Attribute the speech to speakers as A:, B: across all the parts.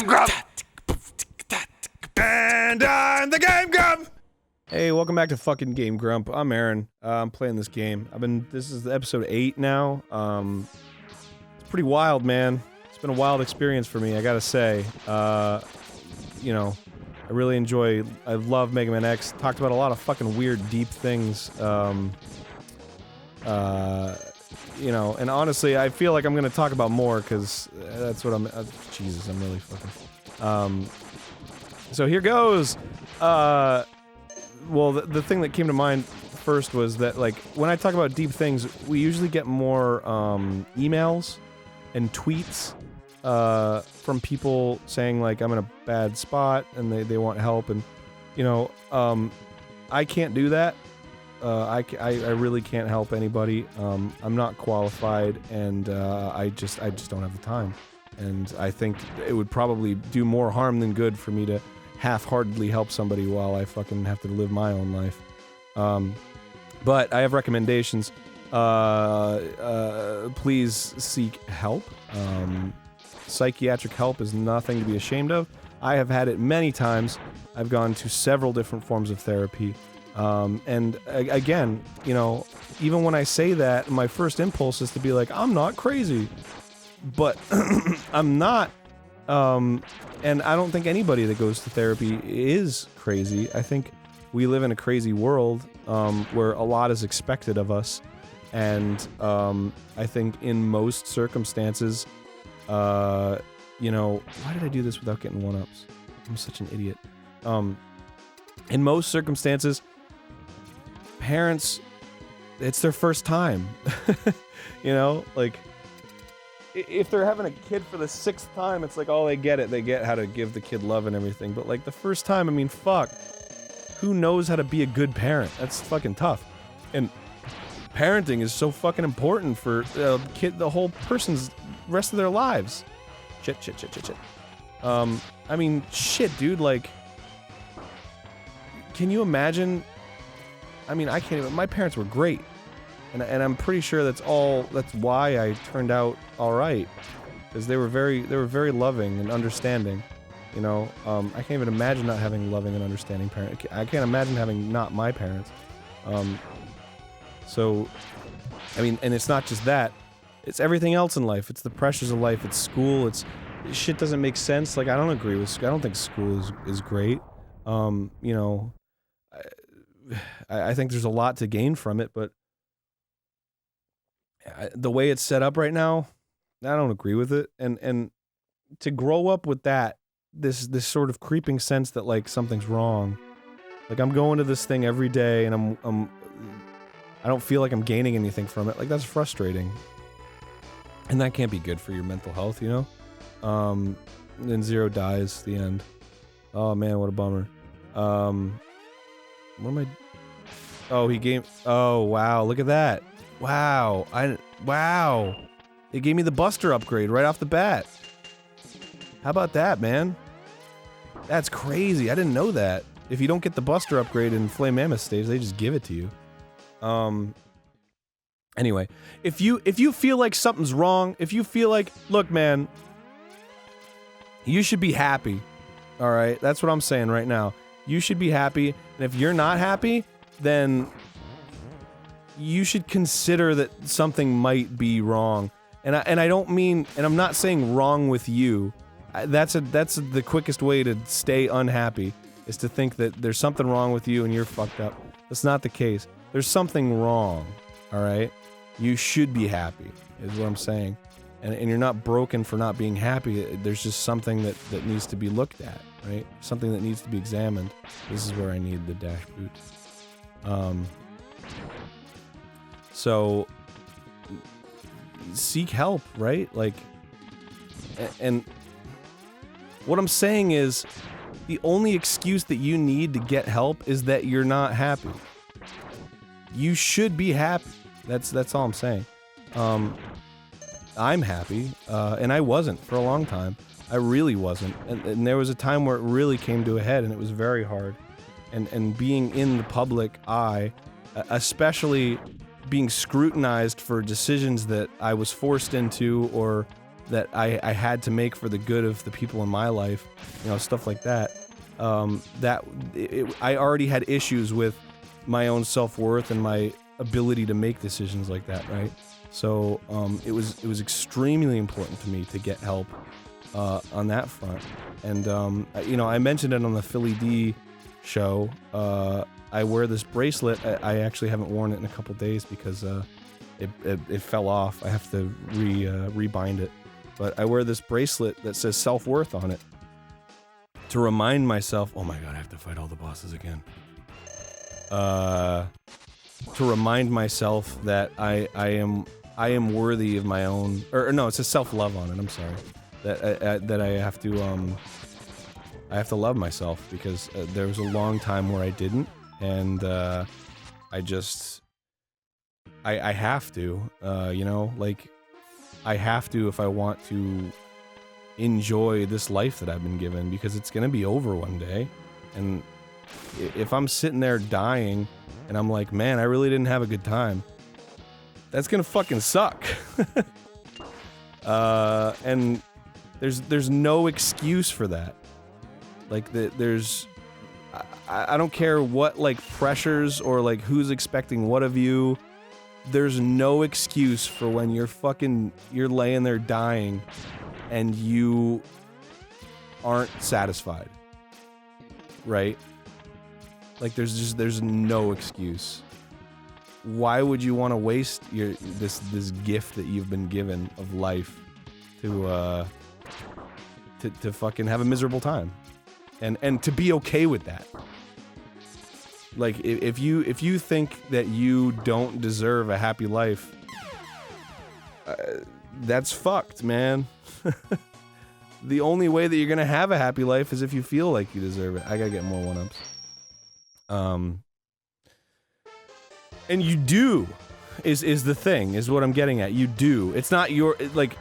A: GameGrumps! And I'm the GameGrumps!
B: Hey, welcome back to fucking Game Grump. I'm Aaron. I'm playing this game. This is episode 8 now. It's pretty wild, man. It's been a wild experience for me, I gotta say. You know, I really I love MegaMan X. Talked about a lot of fucking weird, deep things. You know, and honestly, I feel like I'm gonna talk about more, because that's what Jesus, I'm really fucking... So here goes! Well, the thing that came to mind first was that, like, when I talk about deep things, we usually get more, emails and tweets, from people saying, like, I'm in a bad spot, and they want help, and, you know, I can't do that. I really can't help anybody. I'm not qualified, and, I just don't have the time. And I think it would probably do more harm than good for me to half-heartedly help somebody while I fucking have to live my own life. But I have recommendations. Please seek help. Psychiatric help is nothing to be ashamed of. I have had it many times. I've gone to several different forms of therapy. And again, you know, even when I say that, my first impulse is to be like, I'm not crazy. But I'm not. And I don't think anybody that goes to therapy is crazy. I think we live in a crazy world, where a lot is expected of us. And, I think in most circumstances, you know, why did I do this without getting one-ups? I'm such an idiot. In most circumstances, parents, it's their first time. You know, like, if they're having a kid for the 6th time, it's like, oh, they get it. They get how to give the kid love and everything. But, like, the first time, I mean, fuck. Who knows how to be a good parent? That's fucking tough. And parenting is so fucking important for the whole person's rest of their lives. Shit. I mean, shit, dude, like, can you imagine? I mean, I can't even, my parents were great. And I'm pretty sure that's why I turned out alright. Because they were very loving and understanding. You know, I can't even imagine not having loving and understanding parents. I can't imagine having not my parents. So, I mean, and it's not just that. It's everything else in life. It's the pressures of life. It's school. Shit doesn't make sense. Like, I don't think school is great. You know, I think there's a lot to gain from it, but the way it's set up right now, I don't agree with it. And to grow up with that, this sort of creeping sense that, like, something's wrong. Like, I'm going to this thing every day, and I don't feel like I'm gaining anything from it. Like, that's frustrating. And that can't be good for your mental health, you know? Then Zero dies, the end. Oh man, what a bummer. What am I... Oh, oh, wow, look at that. Wow, wow. It gave me the Buster upgrade right off the bat. How about that, man? That's crazy, I didn't know that. If you don't get the Buster upgrade in Flame Mammoth stage, they just give it to you. Anyway, if you feel like something's wrong, if you feel like, look, man, you should be happy. Alright, that's what I'm saying right now. You should be happy, and if you're not happy, then you should consider that something might be wrong. And I don't mean, and I'm not saying wrong with you. That's the quickest way to stay unhappy, is to think that there's something wrong with you and you're fucked up. That's not the case. There's something wrong, alright? You should be happy, is what I'm saying. And you're not broken for not being happy. There's just something that needs to be looked at, right? Something that needs to be examined. This is where I need the dash boot. So, seek help, right? Like, and what I'm saying is, the only excuse that you need to get help is that you're not happy. You should be happy. That's all I'm saying. I'm happy, and I wasn't for a long time. I really wasn't. And there was a time where it really came to a head, and it was very hard. And being in the public eye, especially being scrutinized for decisions that I was forced into, or that I had to make for the good of the people in my life, you know, stuff like that. I already had issues with my own self-worth and my ability to make decisions like that, right? So it was extremely important to me to get help on that front. And you know, I mentioned it on the Philly D show. I wear this bracelet. I actually haven't worn it in a couple days because it fell off. I have to rebind it. But I wear this bracelet that says self-worth on it to remind myself, oh my god, I have to fight all the bosses again. To remind myself that I am worthy of my own, or no, it says self-love on it. I'm sorry, that I have to love myself, because there was a long time where I didn't, and I have to, you know, like, I have to if I want to enjoy this life that I've been given, because it's gonna be over one day, and if I'm sitting there dying and I'm like, man, I really didn't have a good time, that's gonna fucking suck. And there's no excuse for that. Like, I don't care what, like, pressures or, like, who's expecting what of you. There's no excuse for when you're laying there dying and you aren't satisfied. Right? Like, there's no excuse. Why would you want to waste this gift that you've been given of life to fucking have a miserable time? And to be okay with that. Like, if you think that you don't deserve a happy life, that's fucked, man. The only way that you're gonna have a happy life is if you feel like you deserve it. I gotta get more one-ups. And you do, is the thing, is what I'm getting at. You do. It's not your, like,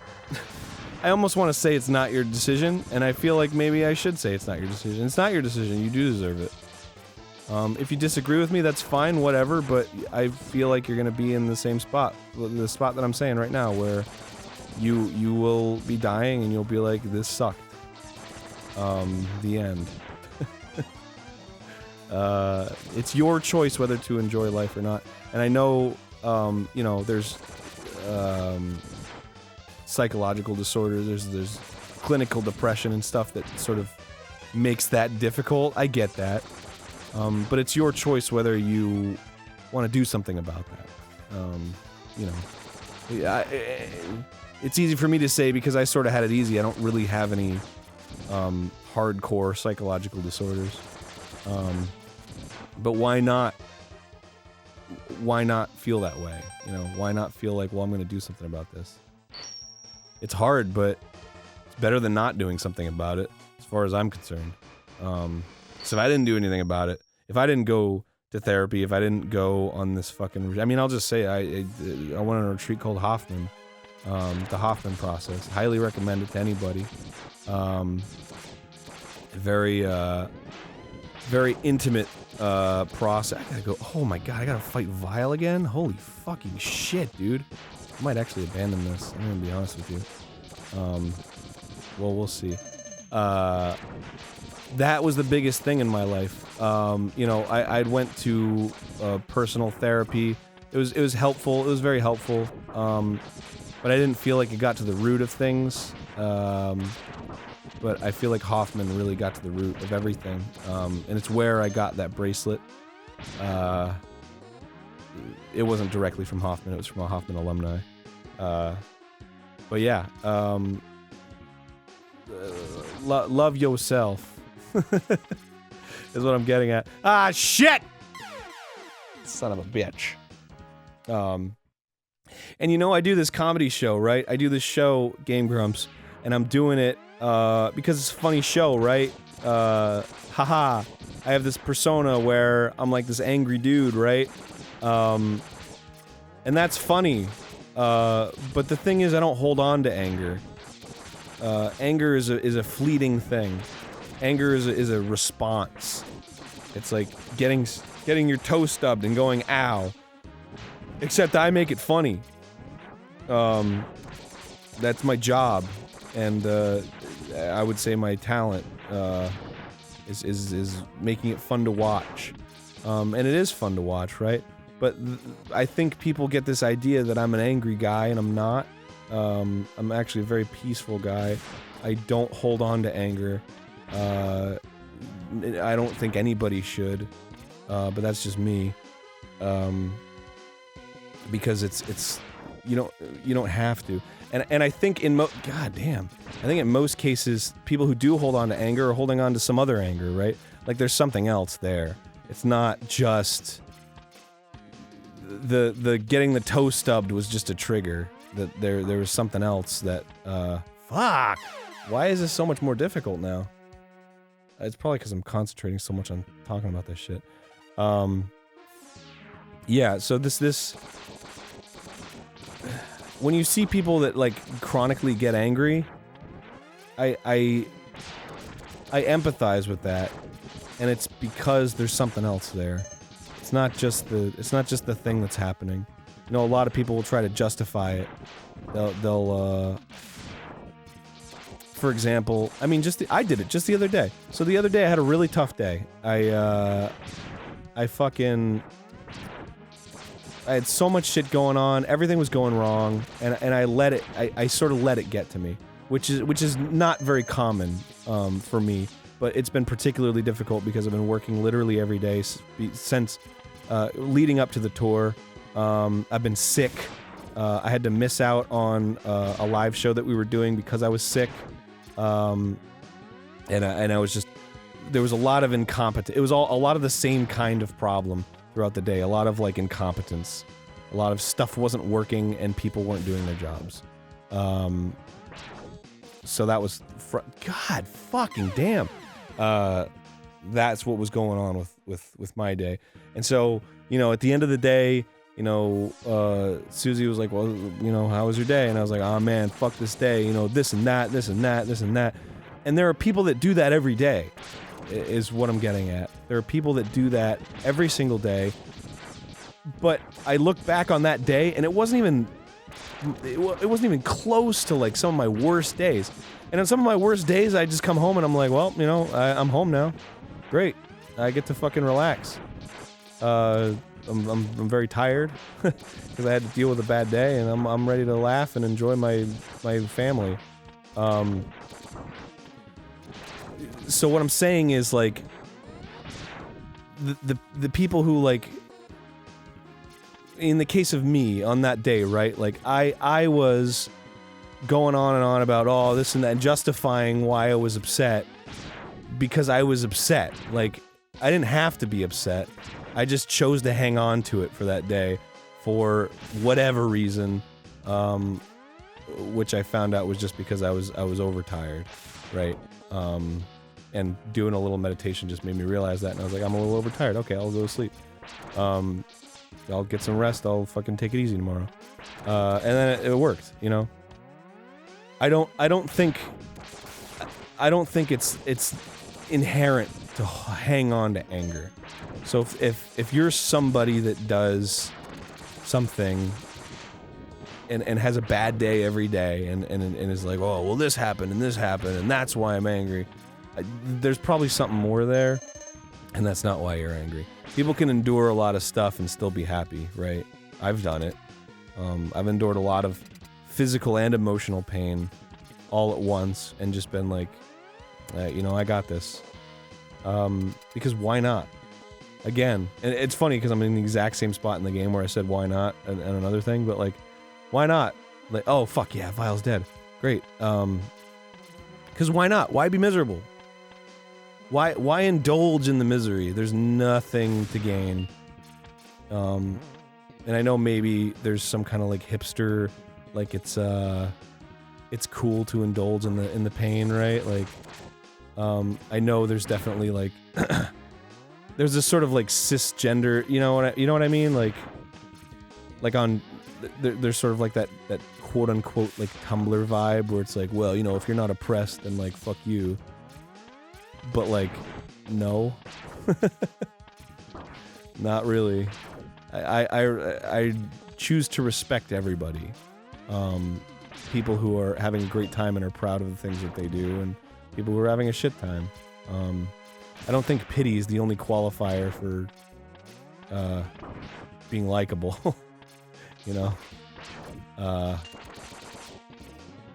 B: I almost want to say it's not your decision, and I feel like maybe I should say it's not your decision. It's not your decision. You do deserve it. If you disagree with me, that's fine, whatever, but I feel like you're gonna be in the same spot, the spot that I'm saying right now, where you will be dying and you'll be like, this sucked. The end. It's your choice whether to enjoy life or not. And I know, you know, there's psychological disorders, there's clinical depression and stuff that sort of makes that difficult. I get that. But it's your choice whether you want to do something about that. You know, it's easy for me to say because I sort of had it easy. I don't really have any hardcore psychological disorders. But why not? Why not feel that way? You know, why not feel like, well, I'm going to do something about this? It's hard, but it's better than not doing something about it, as far as I'm concerned. So if I didn't do anything about it, if I didn't go to therapy, if I didn't go on this fucking, I mean, I'll just say I went on a retreat called Hoffman, the Hoffman process. Highly recommend it to anybody. Very intimate process. I gotta go. Oh my god, I gotta fight Vile again. Holy fucking shit, dude. I might actually abandon this. I'm gonna be honest with you. Well, we'll see. That was the biggest thing in my life. You know, I went to personal therapy. It was helpful. It was very helpful. But I didn't feel like it got to the root of things. But I feel like Hoffman really got to the root of everything. And it's where I got that bracelet. It wasn't directly from Hoffman. It was from a Hoffman alumni. But yeah. Love yourself. Is what I'm getting at. Ah, shit! Son of a bitch. And you know, I do this comedy show, right? I do this show, GameGrumps, and I'm doing it because it's a funny show, right? Haha. I have this persona where I'm like this angry dude, right? And that's funny. But the thing is, I don't hold on to anger. Anger is a fleeting thing. Anger is a response. It's like getting your toe stubbed and going, ow. Except I make it funny. that's my job, and I would say my talent is making it fun to watch, and it is fun to watch, right? But I think people get this idea that I'm an angry guy, and I'm not. I'm actually a very peaceful guy. I don't hold on to anger. I don't think anybody should, but that's just me. Because it's you don't have to. And I think God damn. I think in most cases, people who do hold on to anger are holding on to some other anger, right? Like there's something else there. It's not just the getting the toe stubbed was just a trigger. That there was something else that fuck. Why is this so much more difficult now? It's probably because I'm concentrating so much on talking about this shit. Yeah, so this when you see people that like chronically get angry, I empathize with that, and it's because there's something else there. It's not just the thing that's happening. You know, a lot of people will try to justify it. They'll for example, I mean, I did it just the other day. So the other day I had a really tough day. I had so much shit going on, everything was going wrong, and I sort of let it get to me, which is not very common for me, but it's been particularly difficult because I've been working literally every day since leading up to the tour. I've been sick. I had to miss out on a live show that we were doing because I was sick, and I was just, there was a lot of incompetence. It was a lot of the same kind of problem throughout the day. A lot of like incompetence, a lot of stuff wasn't working and people weren't doing their jobs. So that was God fucking damn. That's what was going on with my day. And so, you know, at the end of the day, you know, Susie was like, well, you know, how was your day? And I was like, oh man, fuck this day, you know, this and that, this and that, this and that. And there are people that do that every day, is what I'm getting at. There are people that do that every single day. But I look back on that day, and it wasn't even close to like some of my worst days. And on some of my worst days, I just come home and I'm like, well, you know, I'm home now. Great, I get to fucking relax. I'm very tired because I had to deal with a bad day, and I'm ready to laugh and enjoy my family. So what I'm saying is like the people who like, in the case of me on that day, right? Like I was going on and on about all this and that, and justifying why I was upset because I was upset. Like I didn't have to be upset. I just chose to hang on to it for that day for whatever reason, which I found out was just because I was overtired, right? And doing a little meditation just made me realize that, and I was like, I'm a little overtired. Okay, I'll go to sleep. I'll get some rest. I'll fucking take it easy tomorrow. And then it worked, you know. I don't think it's inherent to hang on to anger. So if you're somebody that does something and has a bad day every day and is like, oh well, this happened and that's why I'm angry, there's probably something more there, and that's not why you're angry. People can endure a lot of stuff and still be happy, right? I've done it. I've endured a lot of physical and emotional pain all at once and just been like, you know, I got this. Because why not? Again, and it's funny because I'm in the exact same spot in the game where I said why not and another thing, but like, why not? Like, oh fuck yeah, Vile's dead. Great. Because why not? Why be miserable? Why indulge in the misery? There's nothing to gain. And I know maybe there's some kind of like hipster, like it's cool to indulge in the pain, right? Like, I know there's definitely like there's this sort of like cisgender, you know what I mean? Like on there's sort of like that quote unquote like Tumblr vibe where it's like, well, you know, if you're not oppressed, then like fuck you. But like, no, not really. I choose to respect everybody, people who are having a great time and are proud of the things that they do, and people who are having a shit time. I don't think pity is the only qualifier for being likable. You know?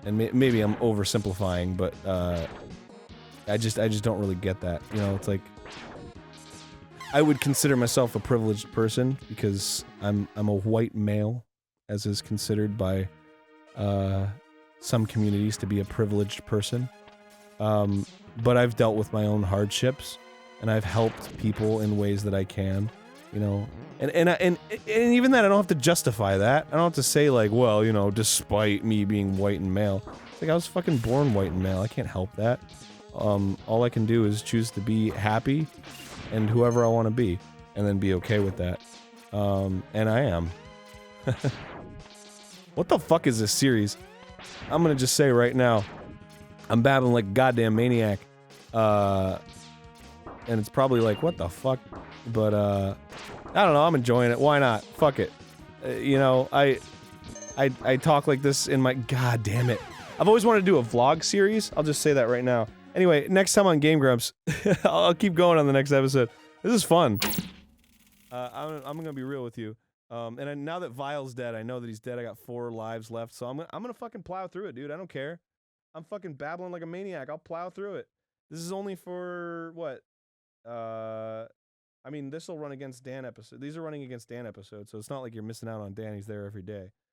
B: And maybe I'm oversimplifying, but I just don't really get that. You know, it's like I would consider myself a privileged person because I'm a white male, as is considered by some communities to be a privileged person. But I've dealt with my own hardships, and I've helped people in ways that I can, you know. And even that, I don't have to justify that. I don't have to say like, well, you know, despite me being white and male. It's like I was fucking born white and male. I can't help that. All I can do is choose to be happy and whoever I want to be, and then be okay with that. And I am. What the fuck is this series? I'm gonna just say right now, I'm babbling like a goddamn maniac. And it's probably like, what the fuck? But, I don't know, I'm enjoying it. Why not? Fuck it. You know, I talk like this in my... God damn it. I've always wanted to do a vlog series. I'll just say that right now. Anyway, next time on GameGrumps, I'll keep going on the next episode. This is fun. I'm gonna be real with you. Now that Vile's dead, I know that he's dead. I got 4 lives left, so I'm gonna fucking plow through it, dude. I don't care. I'm fucking babbling like a maniac. I'll plow through it. This is only for, what? I mean, this will run against Dan episode. These are running against Dan episodes, so it's not like you're missing out on Dan. He's there every day.